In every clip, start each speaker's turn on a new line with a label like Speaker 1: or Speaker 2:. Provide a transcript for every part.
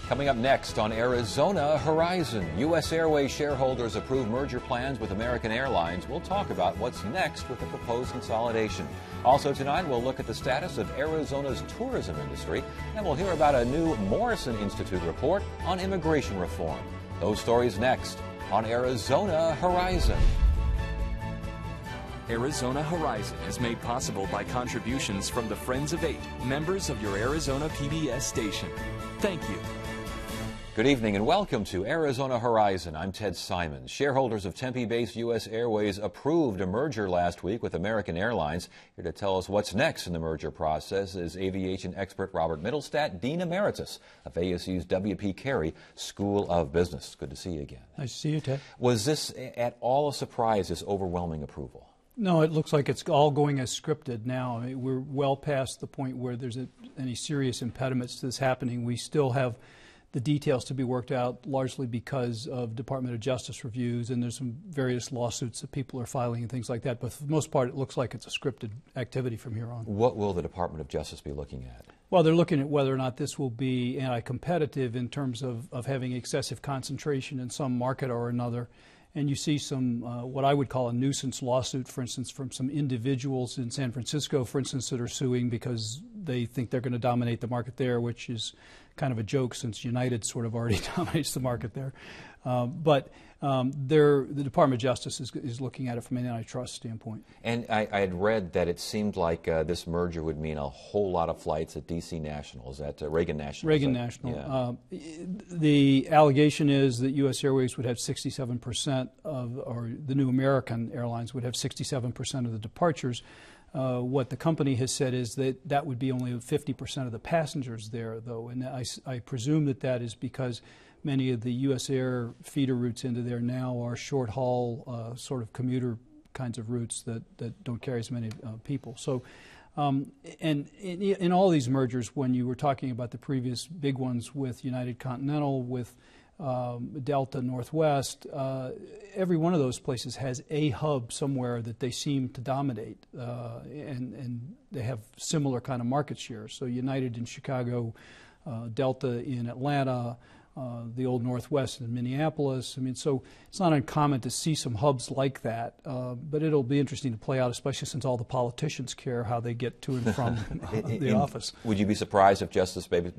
Speaker 1: Coming up next on Arizona Horizon, U.S. Airways shareholders approve merger plans with American Airlines. We'll talk about what's next with the proposed consolidation. Also tonight, we'll look at the status of Arizona's tourism industry, and we'll hear about a new Morrison Institute report on immigration reform. Those stories next on Arizona Horizon.
Speaker 2: Arizona Horizon is made possible by contributions from the Friends of Eight, members of your Arizona PBS station. Thank you.
Speaker 1: Good evening and welcome to Arizona Horizon. I'm Ted Simon. Shareholders of Tempe-based U.S. Airways approved a merger last week with American Airlines. Here to tell us what's next in the merger process is aviation expert Robert Mittelstadt, Dean Emeritus of ASU's W.P. Carey School of Business. Good to see you again.
Speaker 3: Nice to see you, Ted.
Speaker 1: Was this at all a surprise, this overwhelming approval?
Speaker 3: No, it looks like it's all going as scripted now. I mean, we're well past the point where there's any serious impediments to this happening. We still have the details to be worked out, largely because of Department of Justice reviews, and there's some various lawsuits that people are filing and things like that. But for the most part, it looks like it's a scripted activity from here on.
Speaker 1: What will the Department of Justice be looking at?
Speaker 3: Well, they're looking at whether or not this will be anti-competitive in terms of having excessive concentration in some market or another. And you see some, what I would call a nuisance lawsuit, for instance, from some individuals in San Francisco, for instance, that are suing because they think they're going to dominate the market there, which is kind of a joke since United sort of already dominates the market there. But the Department of Justice is looking at it from an antitrust standpoint. And
Speaker 1: I had read that it seemed like this merger would mean a whole lot of flights at D.C. National. Is that Reagan National?
Speaker 3: Reagan National. Yeah. The allegation is that U.S. Airways would have 67% or the new American Airlines would have 67% of the departures. What the company has said is that would be only 50% of the passengers there, though. And I presume that is because many of the U.S. Air feeder routes into there now are short-haul sort of commuter kinds of routes that don't carry as many people. So, and in all these mergers, when you were talking about the previous big ones with United Continental, with Delta, Northwest, every one of those places has a hub somewhere that they seem to dominate, and they have similar kind of market share. So United in Chicago, Delta in Atlanta, the old Northwest in Minneapolis. I mean, so it's not uncommon to see some hubs like that, but it'll be interesting to play out, especially since all the politicians care how they get to and from the office.
Speaker 1: Would you be surprised if Justice maybe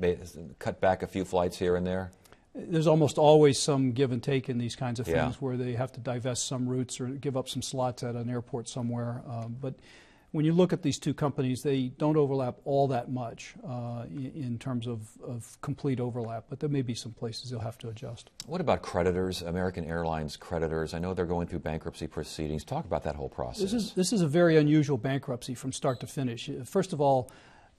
Speaker 1: cut back a few flights here and there?
Speaker 3: There's almost always some give and take in these kinds of things where they have to divest some routes or give up some slots at an airport somewhere. But when you look at these two companies, they don't overlap all that much in terms of complete overlap, but there may be some places they'll have to adjust.
Speaker 1: What about creditors, American Airlines creditors? I know they're going through bankruptcy proceedings. Talk about that whole process.
Speaker 3: This is a very unusual bankruptcy from start to finish. First of all,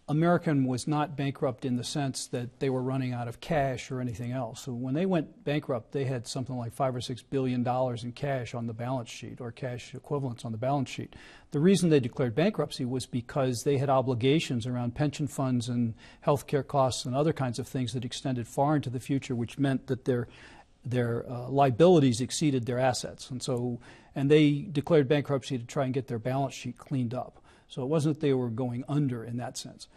Speaker 3: American was not bankrupt in the sense that they were running out of cash or anything else. So when they went bankrupt, they had something like $5 or $6 billion in cash on the balance sheet, or cash equivalents on the balance sheet. The reason they declared bankruptcy was because they had obligations around pension funds and health care costs and other kinds of things that extended far into the future, which meant that their liabilities exceeded their assets. And they declared bankruptcy to try and get their balance sheet cleaned up. So it wasn't that they were going under in that sense.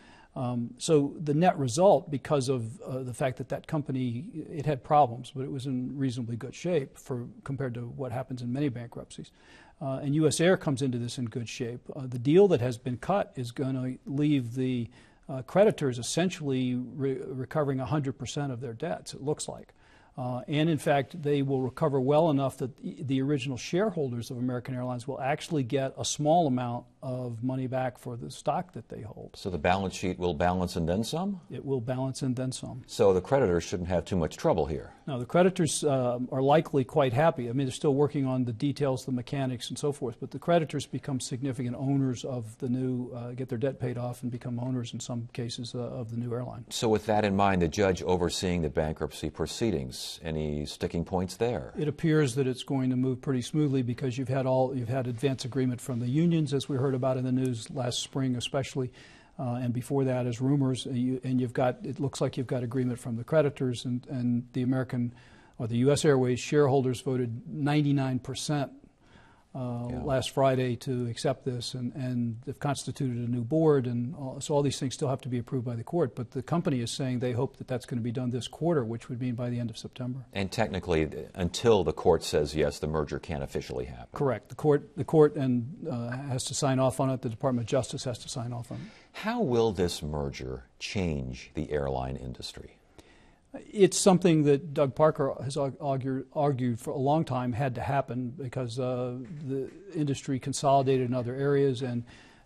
Speaker 3: So the net result, because of the fact that company, it had problems, but it was in reasonably good shape compared to what happens in many bankruptcies. And U.S. Air comes into this in good shape. The deal that has been cut is going to leave the creditors essentially recovering 100% of their debts, it looks like. And in fact, they will recover well enough that the original shareholders of American Airlines will actually get a small amount of money back for the stock that they hold.
Speaker 1: So the balance sheet will balance and then some?
Speaker 3: It will balance and then some.
Speaker 1: So the creditors shouldn't have too much trouble here.
Speaker 3: No, the creditors are likely quite happy. I mean, they're still working on the details, the mechanics, and so forth, but the creditors become significant owners of the new, get their debt paid off and become owners in some cases of the new airline.
Speaker 1: So with that in mind, the judge overseeing the bankruptcy proceedings, any sticking points there?
Speaker 3: It appears that it's going to move pretty smoothly because you've had advance agreement from the unions, as we heard about in the news last spring especially, and before that as rumors, and it looks like you've got agreement from the creditors, and the American or the U.S. Airways shareholders voted 99% last Friday to accept this, and they've constituted a new board, and so all these things still have to be approved by the court. But the company is saying they hope that that's going to be done this quarter, which would mean by the end of September.
Speaker 1: And technically, until the court says yes, the merger can't officially happen.
Speaker 3: Correct. The court has to sign off on it. The Department of Justice has to sign off on it.
Speaker 1: How will this merger change the airline industry?
Speaker 3: It's something that Doug Parker has argued for a long time had to happen because the industry consolidated in other areas, and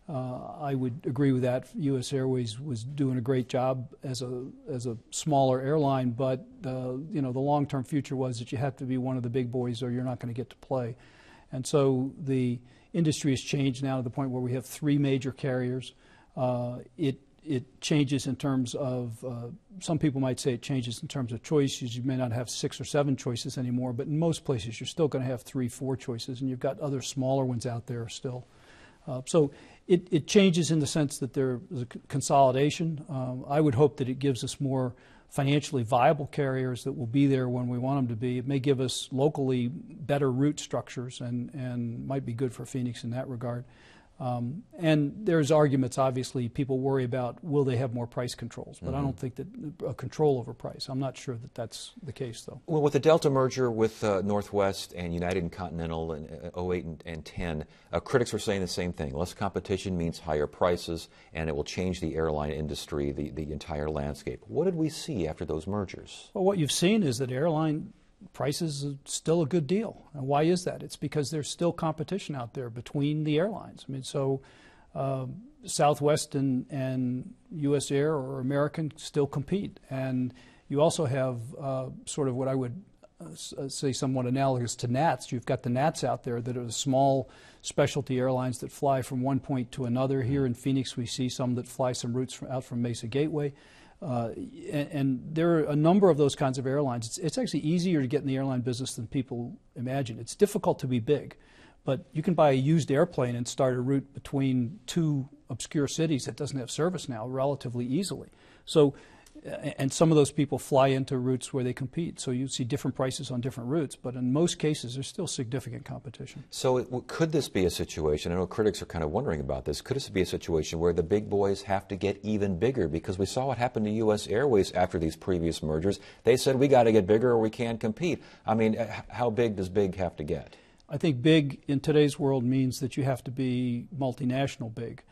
Speaker 3: I would agree with that. U.S. Airways was doing a great job as a smaller airline, but the long-term future was that you have to be one of the big boys or you're not going to get to play. And so the industry has changed now to the point where we have 3 major carriers. It changes in terms of, some people might say it changes in terms of choices. You may not have 6 or 7 choices anymore, but in most places you're still going to have 3, 4 choices, and you've got other smaller ones out there still. So it changes in the sense that there is a consolidation. I would hope that it gives us more financially viable carriers that will be there when we want them to be. It may give us locally better route structures and might be good for Phoenix in that regard. And there's arguments, obviously, people worry about will they have more price controls, but I don't think that a control over price. I'm not sure that that's the case, though.
Speaker 1: Well, with the Delta merger with Northwest and United and Continental in 08 and 10, critics were saying the same thing. Less competition means higher prices, and it will change the airline industry, the entire landscape. What did we see after those mergers? Well,
Speaker 3: what you've seen is that airline prices are still a good deal. And why is that? It's because there's still competition out there between the airlines. I mean, so Southwest and U.S. Air or American still compete. And you also have sort of what I would say somewhat analogous to NATS. You've got the NATS out there that are the small specialty airlines that fly from one point to another. Here in Phoenix, we see some that fly some routes out from Mesa Gateway. And there are a number of those kinds of airlines. It's actually easier to get in the airline business than people imagine. It's difficult to be big, but you can buy a used airplane and start a route between 2 obscure cities that doesn't have service now relatively easily. So, and some of those people fly into routes where they compete. So you see different prices on different routes, but in most cases there's still significant competition.
Speaker 1: So could this be a situation, I know critics are kind of wondering about this, could this be a situation where the big boys have to get even bigger? Because we saw what happened to U.S. Airways after these previous mergers. They said we got to get bigger or we can't compete. I mean, how big does big have to get?
Speaker 3: I think big in today's world means that you have to be multinational big.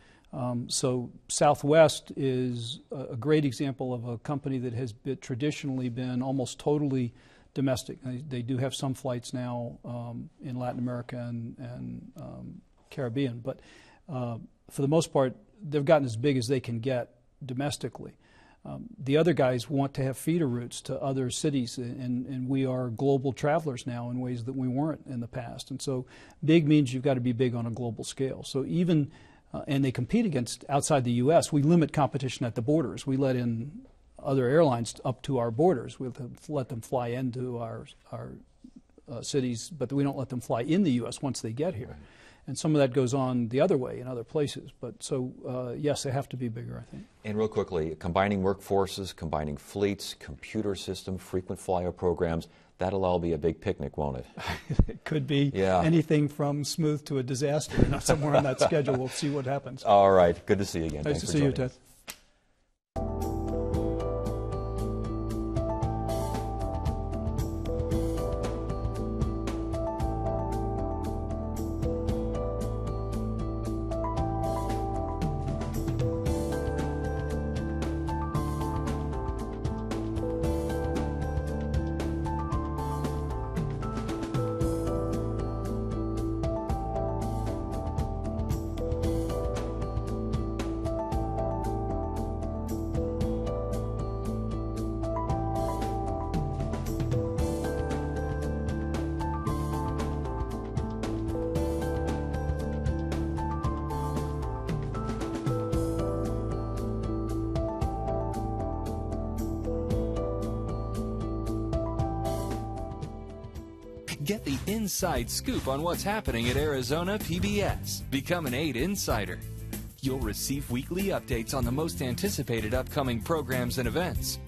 Speaker 3: So Southwest is a great example of a company that has traditionally been almost totally domestic. They do have some flights now in Latin America and Caribbean, but for the most part, they've gotten as big as they can get domestically. The other guys want to have feeder routes to other cities, and we are global travelers now in ways that we weren't in the past. And so big means you've got to be big on a global scale. So even and they compete against outside the U.S. We limit competition at the borders. We let in other airlines up to our borders. We let them fly into our cities, but we don't let them fly in the U.S. once they get here. Right. And some of that goes on the other way in other places. But so, yes, they have to be bigger, I think.
Speaker 1: And real quickly, combining workforces, combining fleets, computer system, frequent flyer programs, that'll all be a big picnic, won't it?
Speaker 3: It could be anything from smooth to a disaster. Somewhere on that schedule, we'll see what happens.
Speaker 1: All right. Good to see you again.
Speaker 3: Nice to see you, Ted.
Speaker 2: Get the inside scoop on what's happening at Arizona PBS. Become an 8 Insider. You'll receive weekly updates on the most anticipated upcoming programs and events.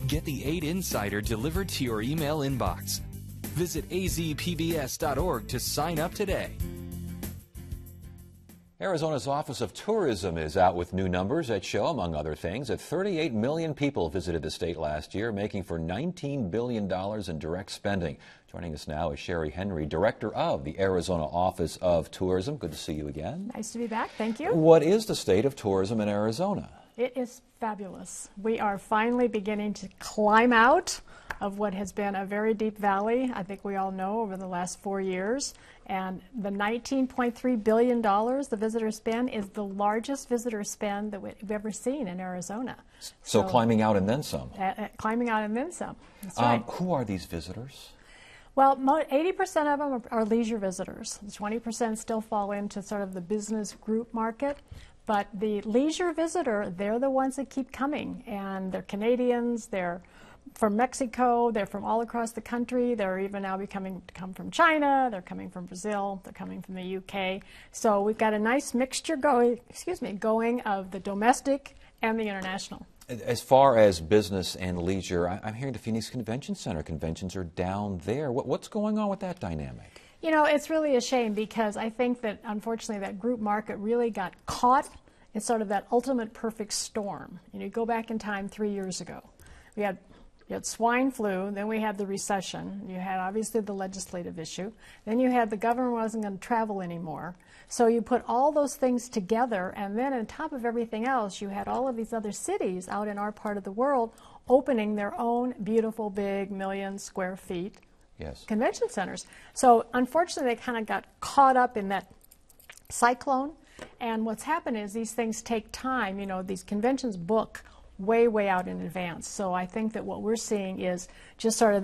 Speaker 2: Get the 8 Insider delivered to your email inbox. Visit azpbs.org to sign up today.
Speaker 1: Arizona's Office of Tourism is out with new numbers that show, among other things, that 38 million people visited the state last year, making for $19 billion in direct spending. Joining us now is Sherry Henry, Director of the Arizona Office of Tourism. Good to see you again.
Speaker 4: Nice to be back. Thank you.
Speaker 1: What is the state of tourism in Arizona?
Speaker 4: It is fabulous. We are finally beginning to climb out of what has been a very deep valley, I think we all know, over the last 4 years. And the $19.3 billion the visitor spend is the largest visitor spend that we've ever seen in Arizona.
Speaker 1: So climbing out and then some.
Speaker 4: Climbing out and then some. That's right.
Speaker 1: Who are these visitors?
Speaker 4: Well, 80% of them are leisure visitors. 20% still fall into sort of the business group market. But the leisure visitor, they're the ones that keep coming. And they're Canadians, they're from Mexico, they're from all across the country. They're even now come from China, they're coming from Brazil, they're coming from the UK. So we've got a nice mixture going of the domestic and the international.
Speaker 1: As far as business and leisure, I'm hearing the Phoenix Convention Center conventions are down there. What's going on with that dynamic?
Speaker 4: You know, it's really a shame because I think that, unfortunately, that group market really got caught in sort of that ultimate perfect storm. You know, you go back in time 3 years ago. You had swine flu, then we had the recession, you had obviously the legislative issue, then you had the government wasn't going to travel anymore. So you put all those things together, and then on top of everything else, you had all of these other cities out in our part of the world opening their own beautiful big million square feet convention centers. So unfortunately, they kind of got caught up in that cyclone, and what's happened is these things take time. You know, these conventions book way out in advance. So I think that what we're seeing is just sort of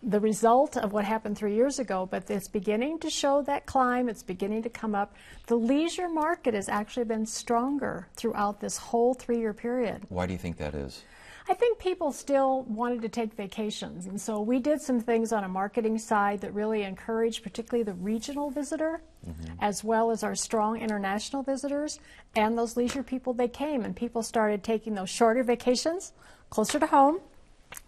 Speaker 4: the result of what happened 3 years ago, but it's beginning to show that climb. It's beginning to come up. The leisure market has actually been stronger throughout this whole 3-year period.
Speaker 1: Why do you think that is?
Speaker 4: I think people still wanted to take vacations, and so we did some things on a marketing side that really encouraged particularly the regional visitor, as well as our strong international visitors, and those leisure people. They came, and people started taking those shorter vacations closer to home.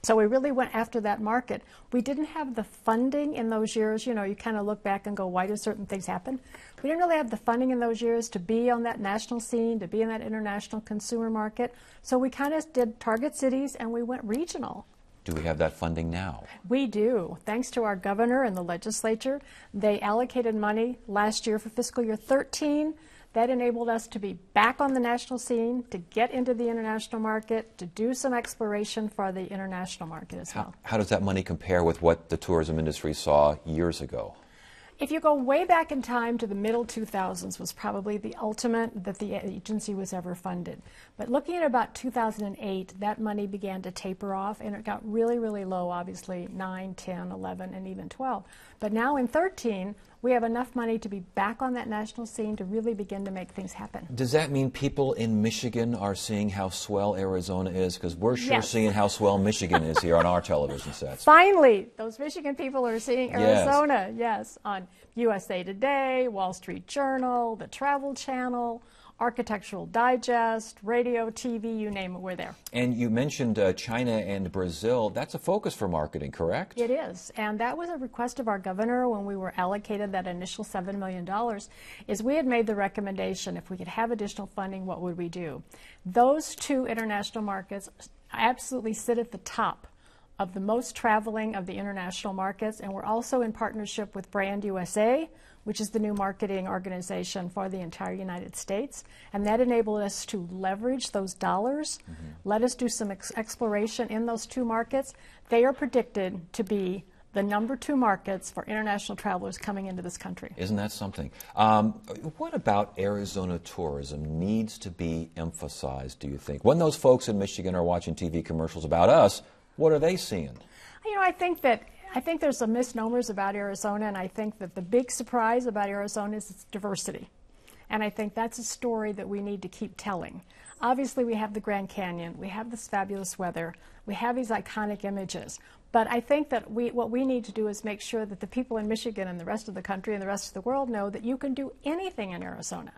Speaker 4: So we really went after that market. We didn't have the funding in those years. You know, you kind of look back and go, why do certain things happen? We didn't really have the funding in those years to be on that national scene, to be in that international consumer market. So we kind of did target cities and we went regional.
Speaker 1: Do we have that funding now?
Speaker 4: We do. Thanks to our governor and the legislature, they allocated money last year for fiscal year 13. That enabled us to be back on the national scene, to get into the international market, to do some exploration for the international market as well.
Speaker 1: How does that money compare with what the tourism industry saw years ago?
Speaker 4: If you go way back in time to the middle 2000s was probably the ultimate that the agency was ever funded. But looking at about 2008, that money began to taper off, and it got really low, obviously, 9, 10, 11, and even 12. But now in 13, we have enough money to be back on that national scene to really begin to make things happen.
Speaker 1: Does that mean people in Michigan are seeing how swell Arizona is? Because we're sure seeing how swell Michigan is here on our television sets.
Speaker 4: Finally, those Michigan people are seeing Arizona, on USA Today, Wall Street Journal, the Travel Channel, Architectural Digest, radio, TV, you name it, we're there.
Speaker 1: And you mentioned China and Brazil. That's a focus for marketing, correct?
Speaker 4: It is, and that was a request of our governor when we were allocated that initial $7 million, is we had made the recommendation if we could have additional funding, what would we do? Those two international markets absolutely sit at the top of the most traveling of the international markets, and we're also in partnership with Brand USA, which is the new marketing organization for the entire United States. And that enabled us to leverage those dollars, let us do some exploration in those two markets. They are predicted to be the #2 markets for international travelers coming into this country.
Speaker 1: Isn't that something? What about Arizona tourism needs to be emphasized, do you think? When those folks in Michigan are watching TV commercials about us, what are they seeing?
Speaker 4: You know, I think there's some misnomers about Arizona, and I think that the big surprise about Arizona is its diversity. And I think that's a story that we need to keep telling. Obviously, we have the Grand Canyon, we have this fabulous weather, we have these iconic images. But I think that what we need to do is make sure that the people in Michigan and the rest of the country and the rest of the world know that you can do anything in Arizona.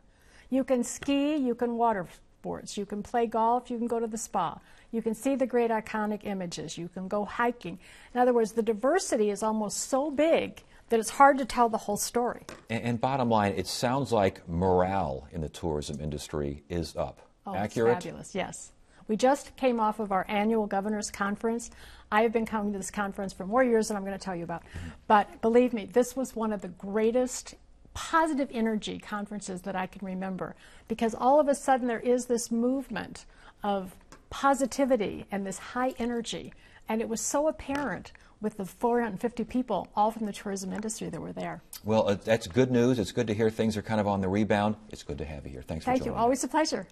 Speaker 4: You can ski, you can water boards. You can play golf. You can go to the spa. You can see the great iconic images. You can go hiking. In other words, the diversity is almost so big that it's hard to tell the whole story.
Speaker 1: And bottom line, it sounds like morale in the tourism industry is up.
Speaker 4: Oh,
Speaker 1: Accurate?
Speaker 4: It's fabulous, yes. We just came off of our annual Governor's Conference. I have been coming to this conference for more years than I'm going to tell you about. But believe me, this was one of the greatest positive energy conferences that I can remember, because all of a sudden there is this movement of positivity and this high energy, and it was so apparent with the 450 people, all from the tourism industry, that were there.
Speaker 1: Well, that's good news. It's good to hear things are kind of on the rebound. It's good to have you here. Thanks for joining.
Speaker 4: Thank you. Always a pleasure.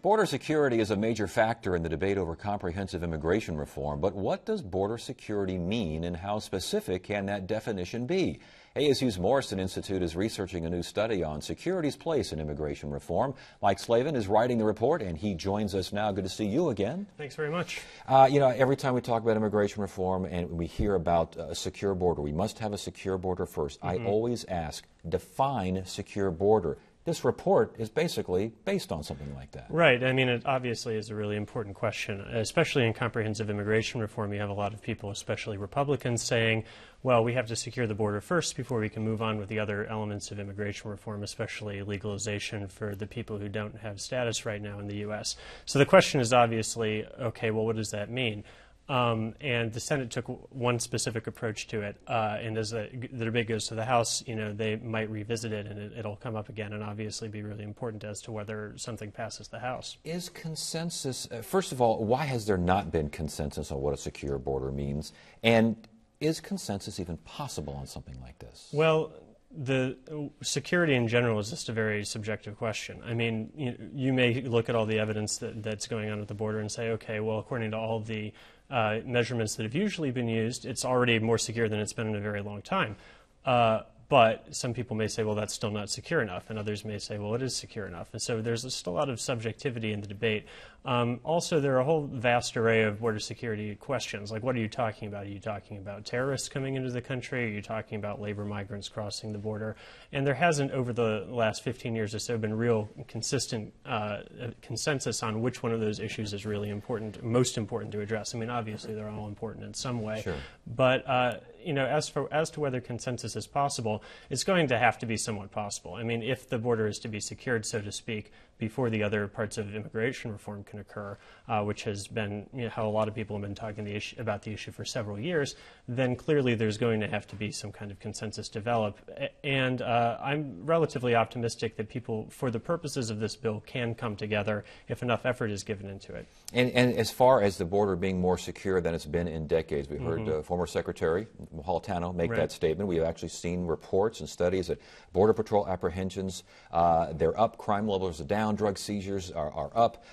Speaker 1: Border security is a major factor in the debate over comprehensive immigration reform, but what does border security mean and how specific can that definition be? ASU's Morrison Institute is researching a new study on security's place in immigration reform. Mike Slavin is writing the report, and he joins us now. Good to see you again.
Speaker 5: Thanks very much.
Speaker 1: You know, every time we talk about immigration reform and we hear about a secure border, we must have a secure border first. I always ask, define secure border. This report is basically based on something like that.
Speaker 5: Right. I mean, it obviously is a really important question, especially in comprehensive immigration reform. You have a lot of people, especially Republicans, saying, well, we have to secure the border first before we can move on with the other elements of immigration reform, especially legalization for the people who don't have status right now in the U.S. So the question is obviously, okay, well, what does that mean? And the Senate took one specific approach to it, and as the debate goes to the House, you know, they might revisit it, and it'll come up again, and obviously be really important as to whether something passes the House.
Speaker 1: Is consensus, first of all, why has there not been consensus on what a secure border means, and is consensus even possible on something like this?
Speaker 5: Well, the security in general is just a very subjective question. I mean, you may look at all the evidence that's going on at the border and say, okay, well, according to all of the measurements that have usually been used, it's already more secure than it's been in a very long time. But some people may say, well, that's still not secure enough, and others may say, well, it is secure enough. And so there's just a lot of subjectivity in the debate. Also, there are a whole vast array of border security questions. Like, what are you talking about? Are you talking about terrorists coming into the country? Are you talking about labor migrants crossing the border? And there hasn't, over the last 15 years or so, been real consistent consensus on which one of those issues is really important, most important to address. I mean, obviously, they're all important in some way.
Speaker 1: Sure.
Speaker 5: But you know, as to whether consensus is possible, it's going to have to be somewhat possible. I mean, if the border is to be secured, so to speak, before the other parts of immigration reform can occur, which has been, you know, how a lot of people have been talking about the issue for several years, then clearly there's going to have to be some kind of consensus develop. And I'm relatively optimistic that people, for the purposes of this bill, can come together if enough effort is given into it.
Speaker 1: And as far as the border being more secure than it's been in decades, we heard former Secretary Napolitano make that statement. We have actually seen reports and studies that Border Patrol apprehensions, they're up, crime levels are down, drug seizures are up,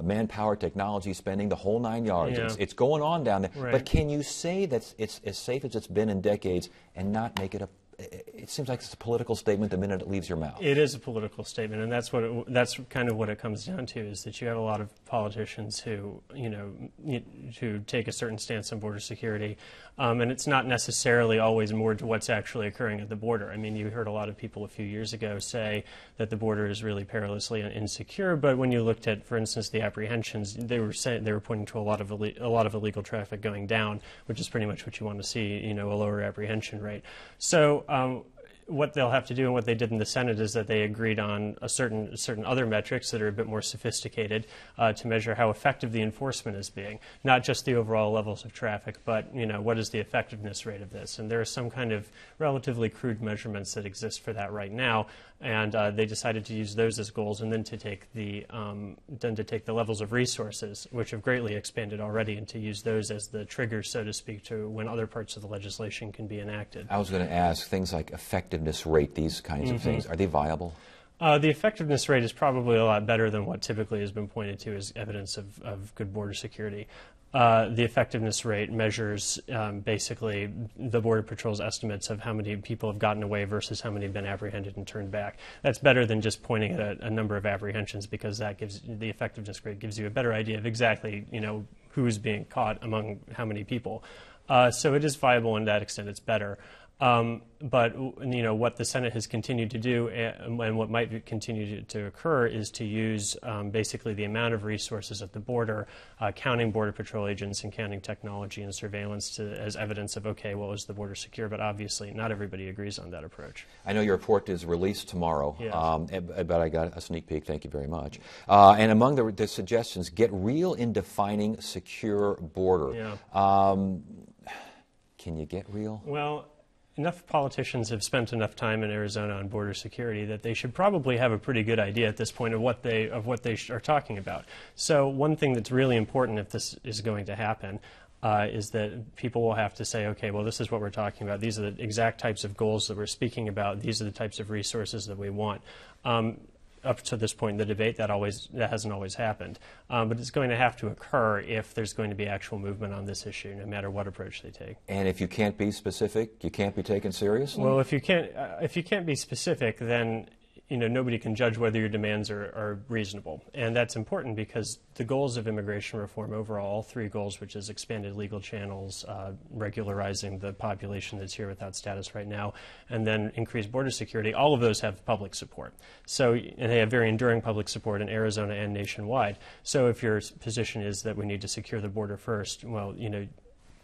Speaker 1: manpower, technology spending, the whole 9 yards.
Speaker 5: Yeah.
Speaker 1: It's going on down there.
Speaker 5: Right.
Speaker 1: But can you say that it's as safe as it's been in decades and not make it it seems like it's a political statement the minute it leaves your mouth.
Speaker 5: It is a political statement, and that's kind of what it comes down to, is that you have a lot of politicians who, who take a certain stance on border security, and it's not necessarily always more to what's actually occurring at the border. I mean, you heard a lot of people a few years ago say that the border is really perilously insecure, but when you looked at, for instance, the apprehensions, they were pointing to a lot of illegal traffic going down, which is pretty much what you want to see, a lower apprehension rate. So what they'll have to do, and what they did in the Senate, is that they agreed on certain other metrics that are a bit more sophisticated to measure how effective the enforcement is being, not just the overall levels of traffic, but what is the effectiveness rate of this. And there are some kind of relatively crude measurements that exist for that right now, and they decided to use those as goals, and then to take the levels of resources, which have greatly expanded already, and to use those as the trigger, so to speak, to when other parts of the legislation can be enacted.
Speaker 1: I was going to ask, things like effectiveness rate, these kinds of things, are they viable?
Speaker 5: The effectiveness rate is probably a lot better than what typically has been pointed to as evidence of good border security. The effectiveness rate measures basically the Border Patrol's estimates of how many people have gotten away versus how many have been apprehended and turned back. That's better than just pointing at a number of apprehensions, because that gives the effectiveness rate gives you a better idea of exactly who's being caught among how many people. So it is viable in that extent. It's better. But what the Senate has continued to do, and what might continue to occur, is to use basically the amount of resources at the border, counting Border Patrol agents and counting technology and surveillance as evidence of, okay, well, is the border secure? But obviously not everybody agrees on that approach.
Speaker 1: I know your report is released tomorrow,
Speaker 5: yes.
Speaker 1: But I got a sneak peek. Thank you very much. And among the suggestions, get real in defining secure border.
Speaker 5: Yeah.
Speaker 1: Can you get real?
Speaker 5: Well, enough politicians have spent enough time in Arizona on border security that they should probably have a pretty good idea at this point of what they are talking about. So one thing that's really important, if this is going to happen, is that people will have to say, okay, well, this is what we're talking about. These are the exact types of goals that we're speaking about. These are the types of resources that we want. Up to this point in the debate, that hasn't always happened. But it's going to have to occur if there's going to be actual movement on this issue, no matter what approach they take.
Speaker 1: And if you can't be specific, you can't be taken seriously?
Speaker 5: Well, if you can't be specific, then nobody can judge whether your demands are reasonable. And that's important because the goals of immigration reform overall, all three goals, which is expanded legal channels, regularizing the population that's here without status right now, and then increased border security, all of those have public support. So, and they have very enduring public support in Arizona and nationwide. So if your position is that we need to secure the border first, well,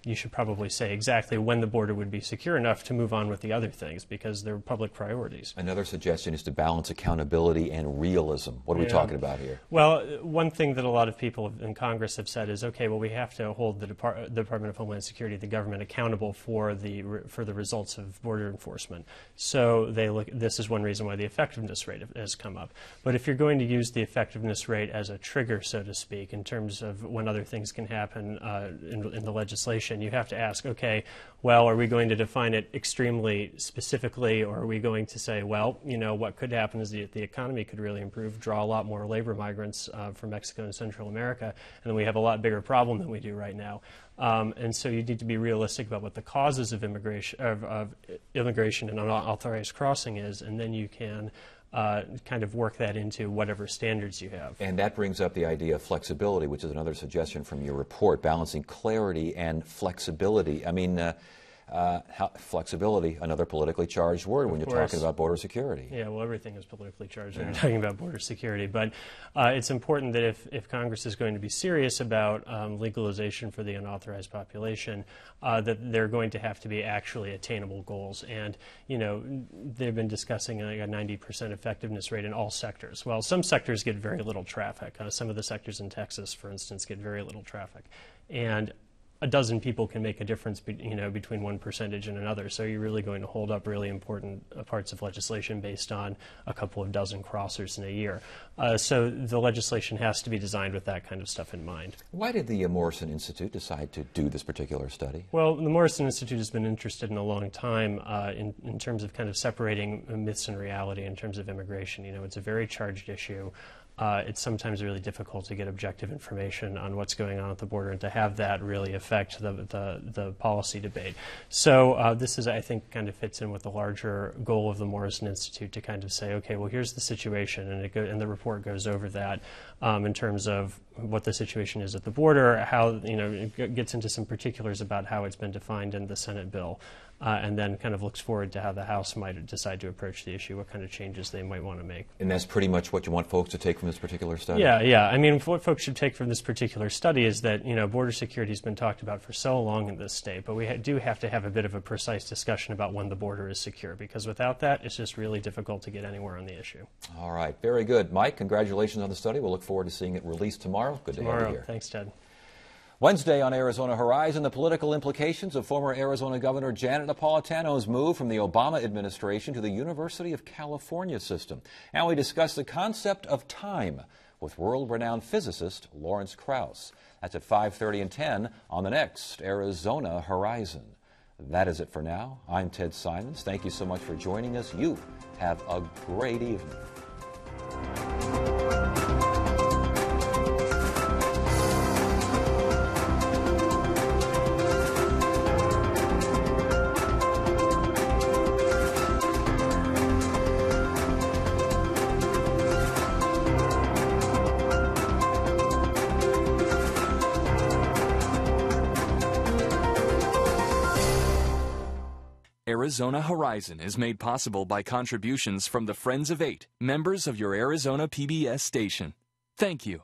Speaker 5: you should probably say exactly when the border would be secure enough to move on with the other things, because they're public priorities.
Speaker 1: Another suggestion is to balance accountability and realism. What are we talking about here?
Speaker 5: Well, one thing that a lot of people in Congress have said is, okay, well, we have to hold the Department of Homeland Security, the government, accountable for the results of border enforcement. So this is one reason why the effectiveness rate has come up. But if you're going to use the effectiveness rate as a trigger, so to speak, in terms of when other things can happen in the legislation, you have to ask, okay, well, are we going to define it extremely specifically, or are we going to say, well, what could happen is the economy could really improve, draw a lot more labor migrants from Mexico and Central America, and then we have a lot bigger problem than we do right now. And so you need to be realistic about what the causes of immigration and unauthorized crossing is, and then you can kind of work that into whatever standards you have.
Speaker 1: And that brings up the idea of flexibility, which is another suggestion from your report, balancing clarity and flexibility. I mean, flexibility, another politically charged word when you're talking about border security.
Speaker 5: Yeah, well, everything is politically charged when you're talking about border security. But it's important that if Congress is going to be serious about legalization for the unauthorized population, that they're going to have to be actually attainable goals. And, they've been discussing a 90% effectiveness rate in all sectors. Well, some sectors get very little traffic. Some of the sectors in Texas, for instance, get very little traffic. And a dozen people can make a difference, between one percentage and another. So you're really going to hold up really important parts of legislation based on a couple of dozen crossers in a year. So the legislation has to be designed with that kind of stuff in mind.
Speaker 1: Why did the Morrison Institute decide to do this particular study?
Speaker 5: Well, the Morrison Institute has been interested in a long time in terms of kind of separating myths and reality in terms of immigration. It's a very charged issue. it's sometimes really difficult to get objective information on what's going on at the border and to have that really affect the policy debate. So this is, I think, kind of fits in with the larger goal of the Morrison Institute to kind of say, okay, well, here's the situation, and the report goes over that in terms of what the situation is at the border, how, it gets into some particulars about how it's been defined in the Senate bill, and then kind of looks forward to how the House might decide to approach the issue, what kind of changes they might want to make.
Speaker 1: And that's pretty much what you want folks to take from this particular study?
Speaker 5: Yeah. I mean, what folks should take from this particular study is that, border security has been talked about for so long in this state, but we do have to have a bit of a precise discussion about when the border is secure, because without that, it's just really difficult to get anywhere on the issue.
Speaker 1: All right. Very good. Mike, congratulations on the study. We'll look forward to seeing it released tomorrow. Good to have you here.
Speaker 5: Thanks, Ted.
Speaker 1: Wednesday on Arizona Horizon, the political implications of former Arizona Governor Janet Napolitano's move from the Obama administration to the University of California system. And we discuss the concept of time with world-renowned physicist Lawrence Krauss. That's at 5:30 and 10 on the next Arizona Horizon. That is it for now. I'm Ted Simons. Thank you so much for joining us. You have a great evening.
Speaker 2: Arizona Horizon is made possible by contributions from the Friends of Eight, members of your Arizona PBS station. Thank you.